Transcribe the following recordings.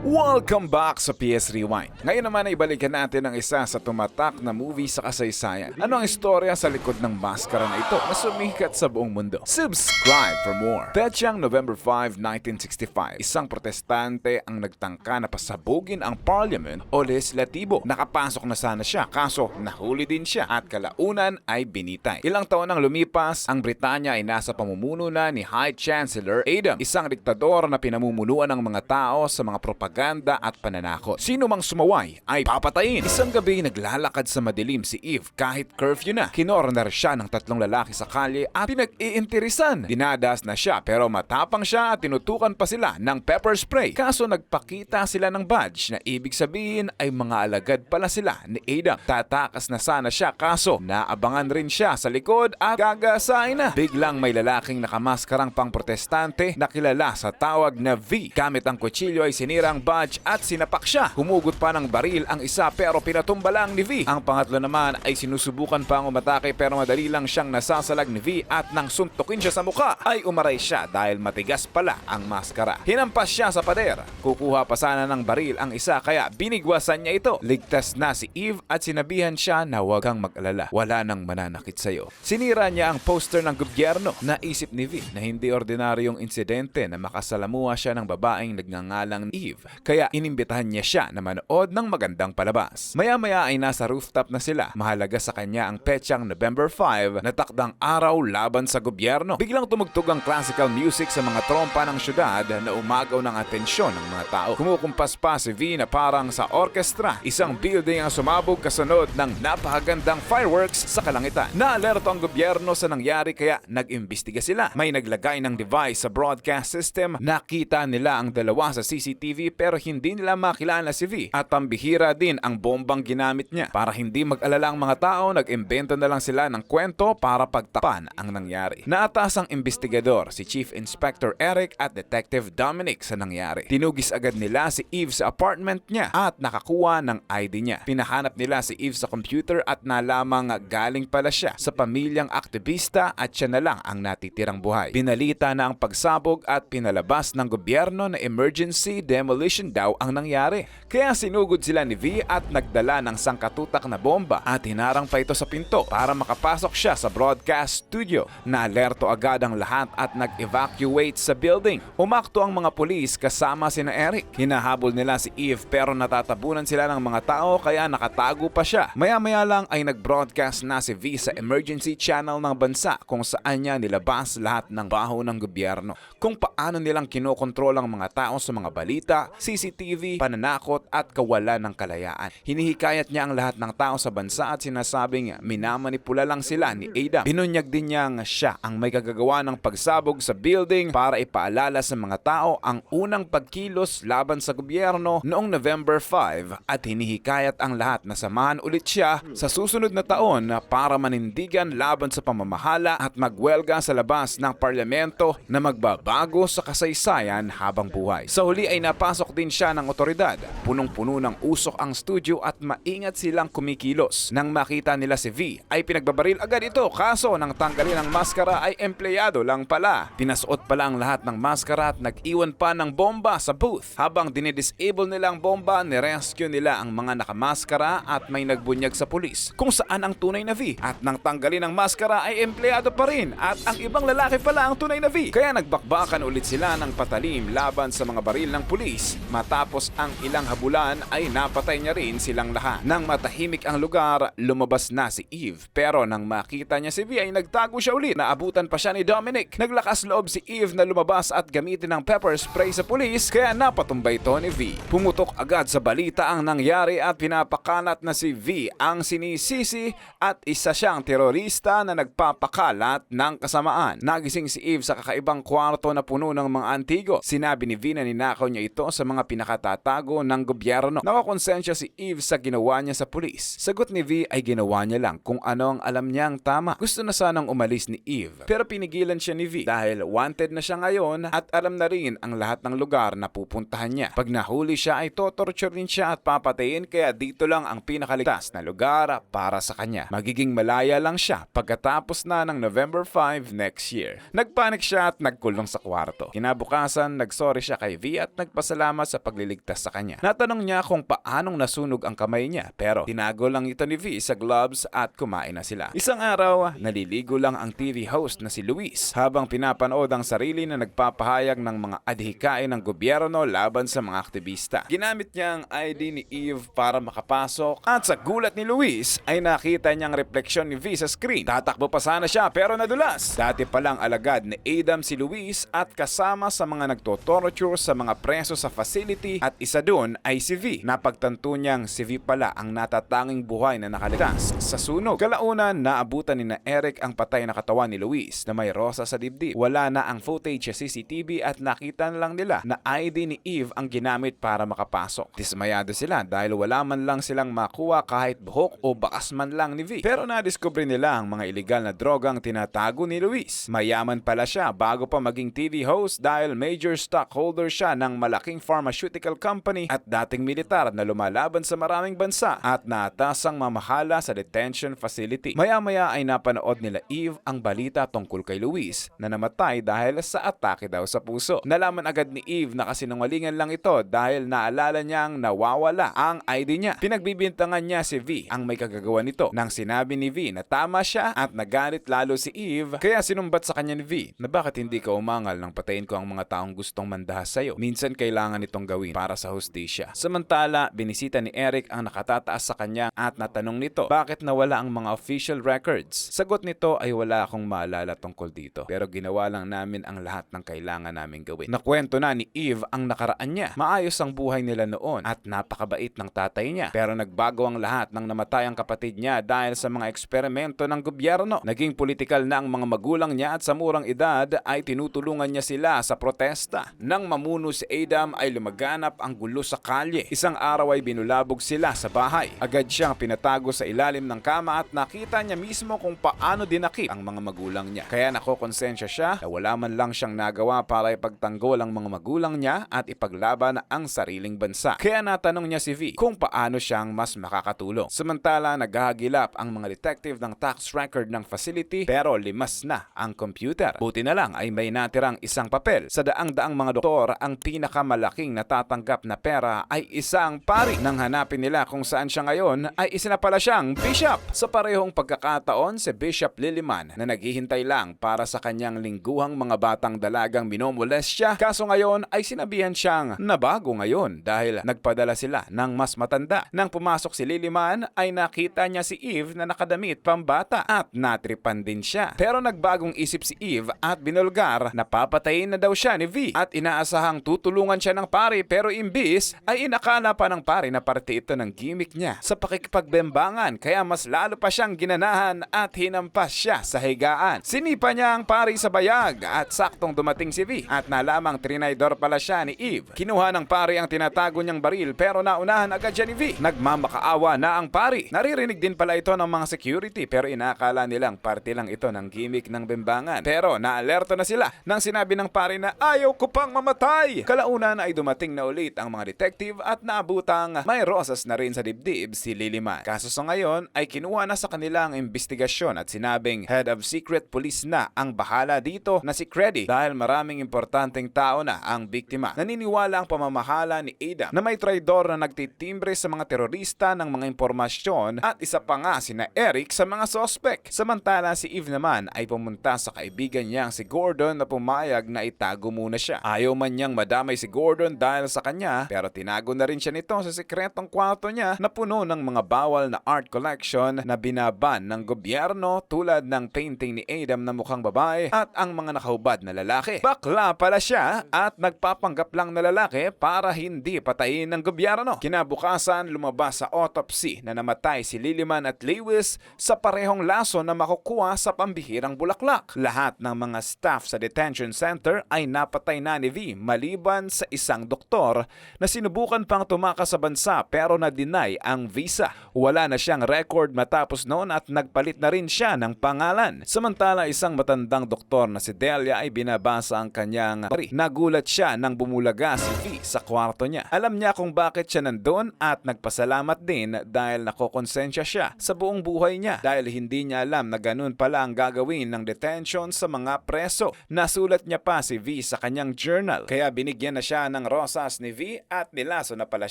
Welcome back sa PS Rewind. Ngayon naman ay balikan natin ang isa sa tumatak na movie sa kasaysayan. Ano ang istorya sa likod ng maskara na ito na sumikat sa buong mundo? Subscribe for more. Petsang November 5, 1965, isang protestante ang nagtangka na pasabugin ang parliament o legislatibo. Nakapasok na sana siya, kaso nahuli din siya at kalaunan ay binitay. Ilang taon nang lumipas, ang Britanya ay nasa pamumuno na ni High Chancellor Adam, isang diktador na pinamumunuan ng mga tao sa mga propaganda at pananakot. Sino mang sumaway ay papatayin. Isang gabi naglalakad sa madilim si Eve kahit curfew na. Kinorner siya ng tatlong lalaki sa kalye at pinag-iinterisan. Dinadas na siya pero matapang siya at tinutukan pa sila ng pepper spray. Kaso nagpakita sila ng badge na ibig sabihin ay mga alagad pala sila ni Adam. Tatakas na sana siya kaso naabangan rin siya sa likod at gagasain na. Biglang may lalaking nakamaskarang pang-protestante na kilala sa tawag na V. Gamit ang kutsilyo ay sinira ang badge at sinapak siya. Humugot pa ng baril ang isa pero pinatumba lang ni V. Ang pangatlo naman ay sinusubukan pang umatake pero madali lang siyang nasasalag ni V at nang suntukin siya sa mukha ay umaray siya dahil matigas pala ang maskara. Hinampas siya sa pader. Kukuha pa sana ng baril ang isa kaya binigwasan niya ito. Ligtas na si Eve at sinabihan siya na huwag kang mag-alala. Wala nang mananakit sa'yo. Sinira niya ang poster ng gobyerno. Naisip ni V na hindi ordinaryong insidente na makasalamuha siya ng babaeng nagngangalang Eve. Kaya inimbitahan niya siya na manood ng magandang palabas. Maya-maya ay nasa rooftop na sila. Mahalaga sa kanya ang petsang November 5 na takdang araw laban sa gobyerno. Biglang tumugtog ang classical music sa mga trompa ng syudad na umagaw ng atensyon ng mga tao. Kumukumpas pa si V na parang sa orkestra. Isang building ang sumabog kasunod ng napakagandang fireworks sa kalangitan. Naalerto ang gobyerno sa nangyari kaya nag-imbestiga sila. May naglagay ng device sa broadcast system. Nakita nila ang dalawa sa CCTV pero hindi nila makilala si V at pambihira din ang bombang ginamit niya. Para hindi mag-alala ang mga tao, nag-imbento na lang sila ng kwento para pagtapan ang nangyari. Naatas ang investigador, si Chief Inspector Eric at Detective Dominic sa nangyari. Tinugis agad nila si Eve sa apartment niya at nakakuha ng ID niya. Pinahanap nila si Eve sa computer at nalamang galing pala siya sa pamilyang aktivista at siya na lang ang natitirang buhay. Pinalita na ang pagsabog at pinalabas ng gobyerno na emergency demolition daw ang nangyari. Kaya sinugod sila ni V at nagdala ng sangkatutak na bomba at hinarang pa ito sa pinto para makapasok siya sa broadcast studio. Naalerto agad ang lahat at nag-evacuate sa building. Umakto ang mga pulis kasama sina Eric. Hinahabol nila si Eve pero natatabunan sila ng mga tao kaya nakatago pa siya. Maya-maya lang ay nag-broadcast na si V sa emergency channel ng bansa kung saan niya nilabas lahat ng baho ng gobyerno. Kung paano nilang kinokontrol ang mga tao sa mga balita, CCTV, pananakot at kawalan ng kalayaan. Hinihikayat niya ang lahat ng tao sa bansa at sinasabing minamanipula lang sila ni Adam. Binunyag din niyang siya ang may kagagawa ng pagsabog sa building para ipaalala sa mga tao ang unang pagkilos laban sa gobyerno noong November 5 at hinihikayat ang lahat na samahan ulit siya sa susunod na taon para manindigan laban sa pamamahala at magwelga sa labas ng parlamento na magbabago sa kasaysayan habang buhay. Sa huli ay napasok din siya ng otoridad. Punong-puno ng usok ang studio at maingat silang kumikilos. Nang makita nila si V ay pinagbabaril agad ito kaso nang tanggalin ang maskara ay empleyado lang pala. Pinasuot pala ang lahat ng maskara at nag-iwan pa ng bomba sa booth. Habang dinidisable nila ang bomba, nirescue nila ang mga nakamaskara at may nagbunyag sa pulis kung saan ang tunay na V. At nang tanggalin ang maskara ay empleyado pa rin at ang ibang lalaki pala ang tunay na V. Kaya nagbakbakan ulit sila ng patalim laban sa mga baril ng pulis. Matapos ang ilang habulan ay napatay niya rin silang lahat. Nang matahimik ang lugar, lumabas na si Eve. Pero nang makita niya si V ay nagtago siya ulit. Naabutan pa siya ni Dominic. Naglakas loob si Eve na lumabas at gamitin ng pepper spray sa pulis kaya napatumba ito ni V. Pumutok agad sa balita ang nangyari at pinapakalat na si V ang sinisisi at isa siyang terorista na nagpapakalat ng kasamaan. Nagising si Eve sa kakaibang kwarto na puno ng mga antigo. Sinabi ni V na ninakaw niya ito sa mga pinakatatago ng gobyerno. Nakakonsensya si Eve sa ginawa niya sa pulis. Sagot ni V ay ginawa niya lang kung ano ang alam niyang tama. Gusto na sanang umalis ni Eve pero pinigilan siya ni V dahil wanted na siya ngayon at alam na rin ang lahat ng lugar na pupuntahan niya. Pag nahuli siya ay totorture rin siya at papatayin kaya dito lang ang pinakaligtas na lugar para sa kanya. Magiging malaya lang siya pagkatapos na ng November 5 next year. Nagpanik siya at nagkulong sa kwarto. Kinabukasan, nagsorry siya kay V at nagpasalamat sa pagliligtas sa kanya. Natanong niya kung paanong nasunog ang kamay niya pero tinago lang ito ni V sa gloves at kumain na sila. Isang araw, naliligo lang ang TV host na si Luis habang pinapanood ang sarili na nagpapahayag ng mga adhikain ng gobyerno laban sa mga aktivista. Ginamit niya ang ID ni Eve para makapasok at sa gulat ni Luis ay nakita niyang refleksyon ni V sa screen. Tatakbo pa sana siya pero nadulas. Dati palang alagad ni Adam si Luis at kasama sa mga nagtotorture sa mga preso sa facility at isa dun ay si V. Napagtanto niyang si V pala ang natatanging buhay na nakaligtas sa sunog. Kalaunan, naabutan ni na Eric ang patay na katawan ni Luis na may rosa sa dibdib. Wala na ang footage sa CCTV at nakita na lang nila na ID ni Eve ang ginamit para makapasok. Dismayado sila dahil wala man lang silang makuha kahit buhok o bakas man lang ni V. Pero nadiskubre nila ang mga illegal na drogang tinatago ni Luis. Mayaman pala siya bago pa maging TV host dahil major stockholder siya ng malaking pharmaceutical company at dating militar na lumalaban sa maraming bansa at naatasang mamahala sa detention facility. Maya-maya ay napanood nila Eve ang balita tungkol kay Luis na namatay dahil sa atake daw sa puso. Nalaman agad ni Eve na kasinungalingan lang ito dahil naalala niyang nawawala ang ID niya. Pinagbibintangan niya si V ang may kagagawa nito nang sinabi ni V na tama siya at nagalit lalo si Eve kaya sinumbat sa kanya ni V na bakit hindi ka umangal nang patayin ko ang mga taong gustong mandahas sa'yo. Minsan kailangan itong gawin para sa hustisya. Samantala, binisita ni Eric ang nakatataas sa kanya at natanong nito bakit nawala ang mga official records. Sagot nito ay wala akong maalala tungkol dito pero ginawa lang namin ang lahat ng kailangan namin gawin. Nakwento na ni Eve ang nakaraan niya. Maayos ang buhay nila noon at napakabait ng tatay niya pero nagbago ang lahat nang namatay ang kapatid niya dahil sa mga eksperimento ng gobyerno. Naging politikal na ang mga magulang niya at sa murang edad ay tinutulungan niya sila sa protesta. Nang mamuno si Adam ay lumaganap ang gulo sa kalye. Isang araw ay binulabog sila sa bahay. Agad siyang pinatago sa ilalim ng kama at nakita niya mismo kung paano dinakip ang mga magulang niya. Kaya nakokonsensya siya na wala man lang siyang nagawa para ipagtanggol ang mga magulang niya at ipaglaban ang sariling bansa. Kaya natanong niya si V kung paano siyang mas makakatulong. Samantala, naghahagilap ang mga detective ng tax record ng facility pero limas na ang computer. Buti na lang ay may natirang isang papel. Sa daang-daang mga doktor, ang pinakamalaking natatanggap na pera ay isang pari. Nang hanapin nila kung saan siya ngayon ay isinapala siyang bishop. Sa parehong pagkakataon, si Bishop Liliman na naghihintay lang para sa kanyang lingguhang mga batang dalagang minomolest siya. Kaso ngayon ay sinabihan siyang nabago ngayon dahil nagpadala sila ng mas matanda. Nang pumasok si Liliman ay nakita niya si Eve na nakadamit pambata at natripan din siya. Pero nagbagong isip si Eve at binulgar na papatayin na daw siya ni V at inaasahang tutulungan siya ng pari pero imbis ay inakala pa ng pari na parte ito ng gimmick niya sa pakikipagbembangan kaya mas lalo pa siyang ginanahan at hinampas siya sa higaan. Sinipa niya ang pari sa bayag at saktong dumating si V at nalamang trinaydor pala siya ni Eve. Kinuha ng pari ang tinatago niyang baril pero naunahan agad siya ni V. Nagmamakaawa na ang pari. Naririnig din pala ito ng mga security pero inakala nilang parte lang ito ng gimmick ng bembangan. Pero naalerto na sila nang sinabi ng pari na ayaw ko pang mamatay. Kalaunan ay dumating na ulit ang mga detective at naabutang may rosas na rin sa dibdib si Liliman. Kaso sa ngayon ay kinuha na sa kanilang investigasyon at sinabing head of secret police na ang bahala dito na si Creddy dahil maraming importanteng tao na ang biktima. Naniniwala ang pamamahala ni Adam na may traidor na nagtitimbre sa mga terorista ng mga impormasyon at isa pa nga sina Eric sa mga sospek. Samantala si Eve naman ay pumunta sa kaibigan niyang si Gordon na pumayag na itago muna siya. Ayaw man niyang madamay si Gordon dahil sa kanya pero tinago na rin siya nito sa sikretong kwarto niya na puno ng mga bawal na art collection na binaban ng gobyerno tulad ng painting ni Adam na mukhang babae at ang mga nakahubad na lalaki. Bakla pala siya at nagpapanggap lang na lalaki para hindi patayin ng gobyerno. Kinabukasan lumabas sa autopsy na namatay si Liliman at Lewis sa parehong laso na makukuha sa pambihirang bulaklak. Lahat ng mga staff sa detention center ay napatay na ni V maliban sa isang doktor na sinubukan pang tumakas sa bansa pero na-deny ang visa. Wala na siyang record matapos noon at nagpalit na rin siya ng pangalan. Samantala isang matandang doktor na si Delia ay binabasa ang kanyang pari. Nagulat siya nang bumulaga si V sa kwarto niya. Alam niya kung bakit siya nandun at nagpasalamat din dahil nakokonsensya siya sa buong buhay niya dahil hindi niya alam na ganun pala ang gagawin ng detention sa mga preso. Nasulat niya pa si V sa kanyang journal kaya binigyan na siya ng rosas ni V at nilaso na pala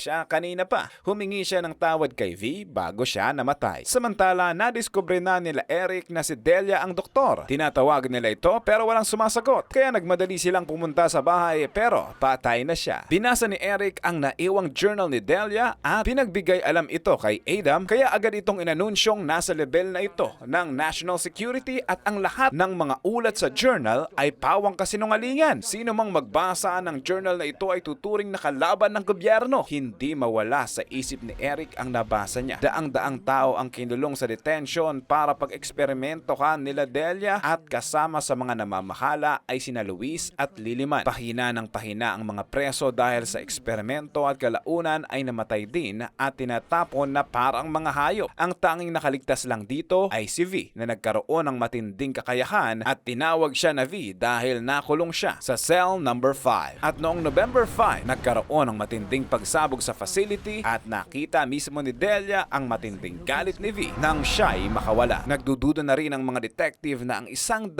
siya kanina pa. Humingi siya ng tawad kay V bago siya namatay. Samantala, nadiskubre na nila Eric na si Delia ang doktor. Tinatawag nila ito pero walang sumasagot. Kaya nagmadali silang pumunta sa bahay pero patay na siya. Binasa ni Eric ang naiwang journal ni Delia at pinagbigay alam ito kay Adam kaya agad itong inanunsyong nasa level na ito ng national security at ang lahat ng mga ulat sa journal ay pawang kasinungalingan. Sino mang magbasa ng journal na ito ay tuturing na kalaban ng gobyerno. Hindi mawala sa isip ni Eric ang nabasa niya. Daang-daang tao ang kinulong sa detention para pag-eksperimentohan nila Delia at kasama sa mga namamahala ay sina Luis at Liliman. Pahina ng pahina ang mga preso dahil sa eksperimento at kalaunan ay namatay din at tinatapon na parang mga hayop. Ang tanging nakaligtas lang dito ay si V na nagkaroon ng matinding kakayahan at tinawag siya na V dahil nakulong siya sa cell number 5. At noong November 5, nagkaroon ng matinding pagsabog sa facility at nakita mismo ni Delia ang matinding galit ni V nang siya'y makawala. Nagdududa na rin ang mga detective na ang 100,000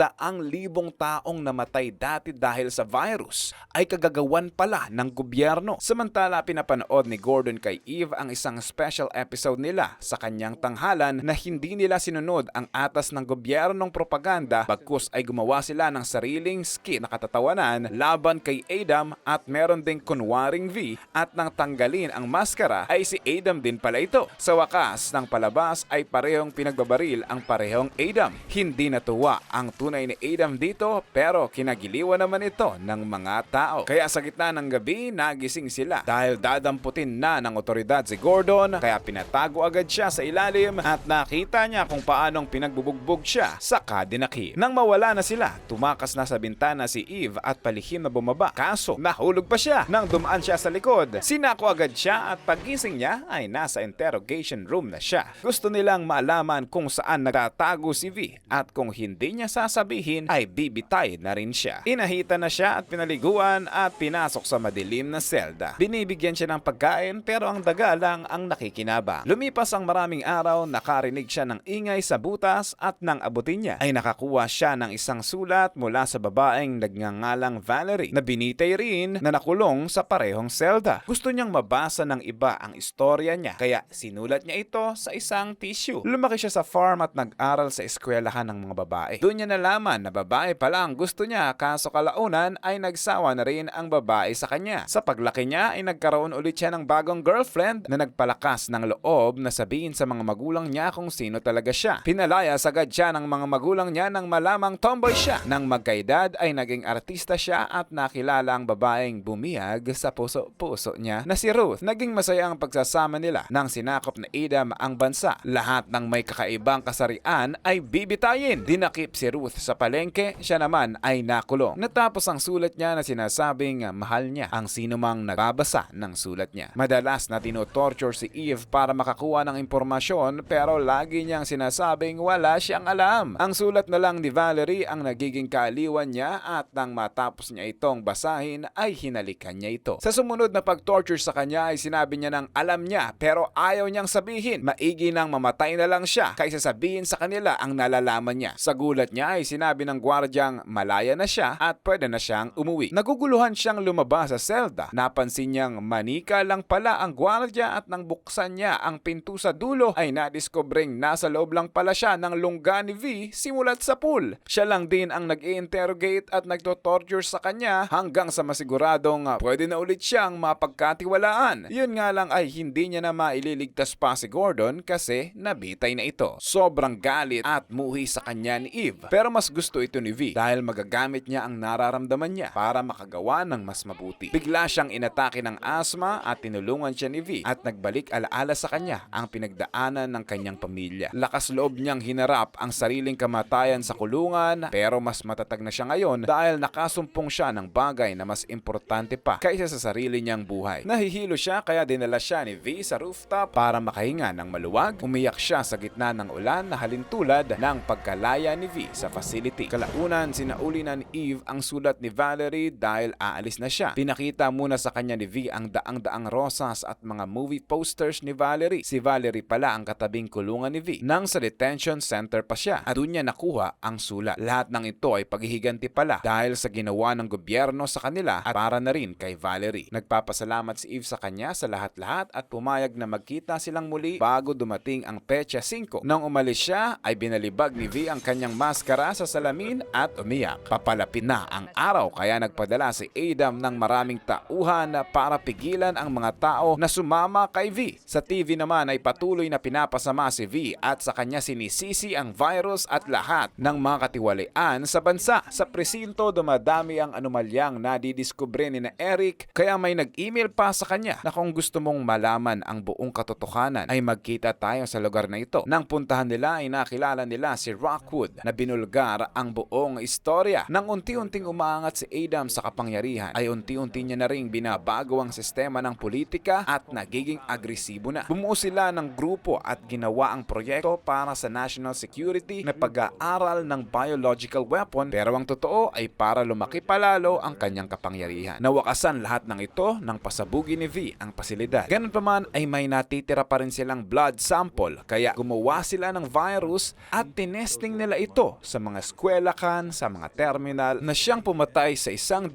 taong namatay dati dahil sa virus ay kagagawan pala ng gobyerno. Samantala, pinapanood ni Gordon kay Eve ang isang special episode nila sa kanyang tanghalan na hindi nila sinunod ang atas ng gobyernong propaganda bagkus ay gumawa sila ng sariling skit na katatawanan laban kay Adam at meron ding kunwaring V at nang tanggalin ang maskara ay si Adam din pala ito. Sa wakas ng palabas ay parehong pinagbabaril ang parehong Adam. Hindi natuwa ang tunay ni Adam dito pero kinagiliwan naman ito ng mga tao. Kaya sa gitna ng gabi nagising sila dahil dadamputin na ng otoridad si Gordon kaya pinatago agad siya sa ilalim at nakita niya kung paanong pinagbubugbog siya sa dinakip. Nang mawala na sila, tumakas na sa bintana si Eve at palihim na bumaba. Kaso, nahulog pa siya. Nang dumaan siya sa likod, sinako agad siya at pagising niya ay nasa interrogation room na siya. Gusto nilang malaman kung saan nagtatago si V at kung hindi niya sasabihin ay bibitay na rin siya. Inahita na siya at pinaliguan at pinasok sa madilim na selda. Binibigyan siya ng pagkain pero ang daga lang ang nakikinabang. Lumipas ang maraming araw, nakarinig siya ng ingay sa butas at nang abutin niya ay nakakuha siya ng isang sulat mula sa babaeng nagngangalang Valerie na binitay rin na nakulong sa parehong selda. Gusto niyang mabasa ng iba ang istorya niya kaya sinulat niya ito sa isang tissue. Lumaki siya sa farm at nag-aral sa eskwelahan ng mga babae. Doon niya nalaman na babae pala ang gusto niya kaso kalaunan ay nagsawa na rin ang babae sa kanya. Sa paglaki niya ay nagkaroon ulit siya ng bagong girlfriend na nagpalakas ng loob na sabihin sa mga magulang niya kung sino talaga siya. Pinalayas agad siya ng mga magulang niya nang malamang tomboy siya. Nang magkaedad ay naging artista siya at nakilala ang babaeng bumiyag sa puso-puso niya na si Ruth. Naging masaya ang pagsasama nila nang sinakop na Adam ang bansa. Lahat ng may kakaibang kasarian ay bibitayin. Dinakip si Ruth sa palengke, siya naman ay nakulong. Natapos ang sulat niya na sinasabing mahal niya ang sinumang nagbabasa ng sulat niya. Madalas na tinotorture si Eve para makakuha ng impormasyon pero lagi niyang sinasabing wala siyang alam. Ang sulat na lang ni Valerie ang nagiging kaaliwan niya at nang matapos niya itong basahin ay hinalikan niya ito. Sa sumunod na pag-torture sa kanya ay sinabi niya ng alam niya pero ayaw niyang sabihin. Maigi nang mamatay na lang siya kaysa sabihin sa kanila ang nalalaman niya. Sa gulat niya ay sinabi ng gwardyang malaya na siya at pwede na siyang umuwi. Naguguluhan siyang lumabas sa selda. Napansin niyang manika lang pala ang gwardya at nang buksan niya ang pinto sa dulo ay nadiskobring nasa loob lang pala siya ng lungga ni V simulat sa pool. Siya lang din ang nag-i-interrogate at nagto-torture sa kanya hanggang sa masiguradong pwede na ulit siyang mapagkatiwalaan. Yun nga lang ay hindi niya na maililigtas pa si Gordon kasi nabitay na ito. Sobrang galit at muhi sa kanya ni Eve pero mas gusto ito ni V dahil magagamit niya ang nararamdaman niya para makagawa ng mas mabuti. Bigla siyang inatake ng asma at tinulungan siya ni V at nagbalik alaala sa kanya ang pinagdaanan ng kanyang pamilya. Lakas loob niyang hinarap ang sariling kamatayan sa kulungan pero mas matatag na siya ngayon dahil nakasumpong siya ng bagay na mas importante pa kaysa sa sarili niyang buhay. Nahihilo siya kaya dinala siya ni V sa rooftop para makahinga ng maluwag. Umiyak siya sa gitna ng ulan na halintulad ng pagkalaya ni V sa facility. Kalaunan, sinauli na ni Eve ang sulat ni Valerie dahil aalis na siya. Pinakita muna sa kanya ni V ang daang-daang rosas at mga movie posters ni Valerie. Si Valerie pala ang katabing kulungan ni V nang sa detention center pa siya at doon niya nakuha ang sulat. Lahat ng ito ay paghihiganti pala dahil sa ginawa ng gobyerno sa kanila at para na rin kay Valerie. Nagpapasalamat si Eve sa kanya sa lahat-lahat at pumayag na magkita silang muli bago dumating ang petsa 5. Nang umalis siya ay binalibag ni V ang kanyang maskara sa salamin at umiyak. Papalapit na ang araw kaya nagpadala si Adam ng maraming tauhan para pigilan ang mga tao na sumama kay V. Sa TV naman ay patuloy na pinapasama si V at sa kanya sinisisi ang virus at lahat ng mga katiwalian sa bansa. Sa presinto dumadami ang anomalyang nadidiskubre ni na Eric kaya may nag-email pa sa kanya na kung gusto mong malaman ang buong katotohanan ay magkita tayo sa lugar na ito. Nang puntahan nila ay nakilala nila si Rockwood na binulgar ang buong istorya. Nang unti-unting umaangat si Adam sa kapangyarihan ay unti-unti niya na ring binabago ang sistema ng politika at nagiging agresibo na. Bumuo sila ng grupo at ginawa ang proyekto para sa national security na pag-aaral ng biological weapon pero ang totoo ay para lumaki palalo ang kanyang kapangyarihan. Nawakasan lahat ng ito nang pasabugi ni V ang pasilidad. Ganun pa man ay may natitira pa rin silang blood sample kaya gumawa sila ng virus at tinesting nila ito sa mga eskwelahan, sa mga terminal na siyang pumatay sa 100,000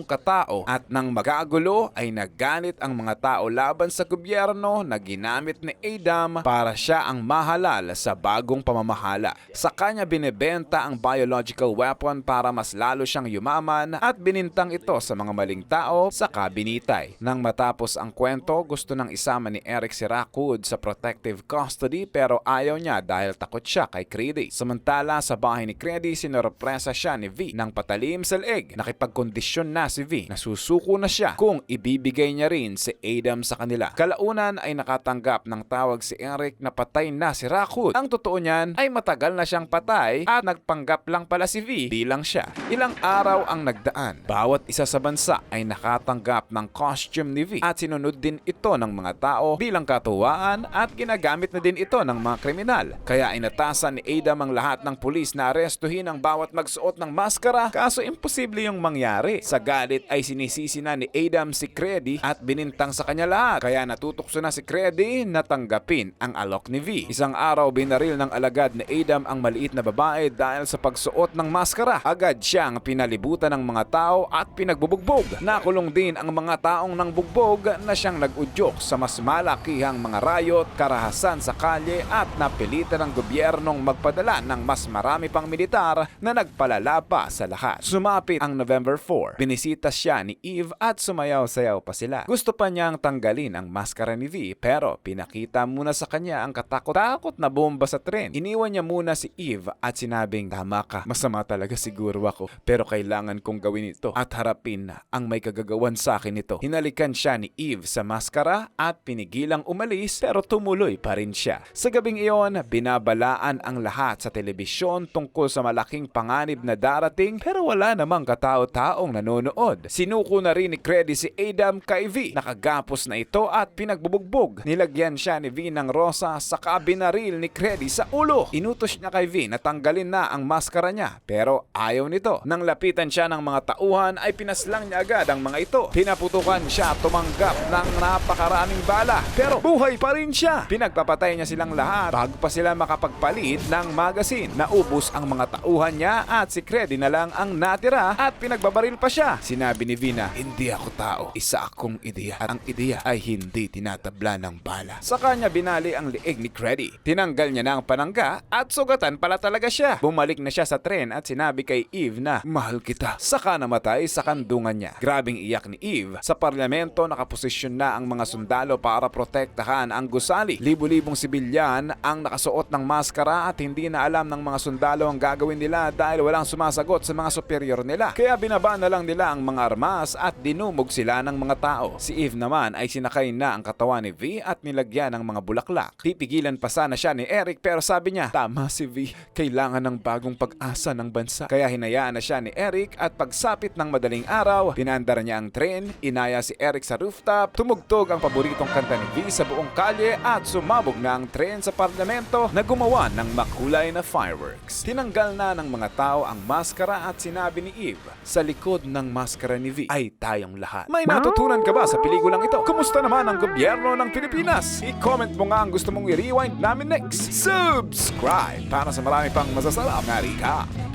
katao at nang magagulo ay naggalit ang mga tao laban sa gobyerno na ginamit ni Adam para siya ang mahalal sa bagong pamamahala. Sa kanya binebenta ang biological weapon para mas lalo siyang yumaman at binintang ito sa mga maling tao sa kabinitay. Nang matapos ang kwento, gusto nang isama ni Eric si Rockwood sa protective custody pero ayaw niya dahil takot siya kay Creedy. Samantala sa bahay ni Creedy, sinoropresa siya ni V nang patalim sa leeg. Nakipagkondisyon na si V na susuko na siya kung ibibigay niya rin si Adam sa kanila. Kalaunan ay nakatanggap ng tawag si Eric na patay na si Rockwood. Ang totoo niyan ay matagal na siyang patay at nagpanggap lang pala si V bilang siya. Ilang araw ang nagdaan. Bawat isa sa bansa ay nakatanggap ng costume ni V at sinunod din ito ng mga tao bilang katuwaan at ginagamit na din ito ng mga kriminal. Kaya inatasan ni Adam ang lahat ng pulis na arestuhin ang bawat magsuot ng maskara kaso imposible yung mangyari. Sa galit ay sinisisi na ni Adam si Creedy at binintang sa kanya lahat. Kaya natutukso na si Creedy na tanggapin ang alok ni V. Isang araw binaril ng alagad ni Adam ang maliit na babae dahil sa pagsuot ng maskara. Agad siyang pinalibutan ng mga tao at pinagbubugbog. Nakulong din ang mga taong nang bugbog na siyang nag-udyok sa mas malakihang mga riot, karahasan sa kalye at napilitan ng gobyernong magpadala ng mas marami pang militar na nagpalala pa sa lahat. Sumapit ang November 4. Binisita siya ni Eve at sumayaw-sayaw pa sila. Gusto pa niyang tanggalin ang maskara ni V pero pinakita muna sa kanya ang katakot-takot na bomba sa tren. Iniwan niya muna si Eve at sinabing, "Tama ka, masama talaga siguro ako pero kailangan kong gawin ito at harapin ang may kagagawan sa akin ito." Hinalikan siya ni Eve sa maskara at pinigilang umalis pero tumuloy pa rin siya. Sa gabing iyon, binabalaan ang lahat sa telebisyon tungkol sa malaking panganib na darating pero wala namang katao-taong nanonood. Sinuko na rin ni Creedy si Adam kay V. Nakagapos na ito at pinagbubugbog. Nilagyan siya ni V ng rosa sa binaril ni Creedy sa ulo. Inutos niya kay V na tanggalin na ang maskara niya pero ayaw nito. Nang lapitan siya ng mga tauhan ay pinaslang niya agad ang mga ito. Pinaputukan siya tumanggap ng napakaraming bala pero buhay pa rin siya. Pinagpapatay niya silang lahat bago pa sila makapagpalit ng magazine. Naubos ang mga tauhan niya at si Creedy na lang ang natira at pinagbabaril pa siya. Sinabi ni V na, "Hindi ako tao, isa akong ideya at ang ideya ay hindi tinatabla ng bala." Sa kanya binali ang liig ni Creedy. Tinanggal niya na ang panangga at sugatan pala talaga siya. Bumalik na siya sa tren at sinabi kay Eve na, "Mahal kita." Saka namatay sa kandungan niya. Grabing iyak ni Eve. Sa parlamento nakaposisyon na ang mga sundalo para protektahan ang gusali. Libu-libong sibilyan ang nakasuot ng maskara at hindi na alam ng mga sundalo ang gagawin nila dahil walang sumasagot sa mga superior nila. Kaya binaba na lang nila ang mga armas at dinumog sila ng mga tao. Si Eve naman ay sinakay na ang katawan ni V at nilagyan ng mga bulaklak. Pipigilan pa sana siya ni Eric pero sabi niya, "Tama si V, kailangan ng bagong pag-asa ng bansa." Kaya hinayaan na siya ni Eric at pagsapit ng madaling araw, pinandar niya ang tren, inaya si Eric sa rooftop, tumugtog ang paboritong kanta ni V sa buong kalye at sumabog na ang tren sa parlamento na gumawa ng makulay na fireworks. Tinanggal na ng mga tao ang maskara at sinabi ni Eve, "Sa likod ng maskara ni V ay tayong lahat." May natutunan ka ba sa pelikulang ito? Kumusta naman ang gobyerno ng Pilipinas? I-comment mo nga ang gusto mong i-rewind namin next. Subscribe para sa marami pang masasarap na recap.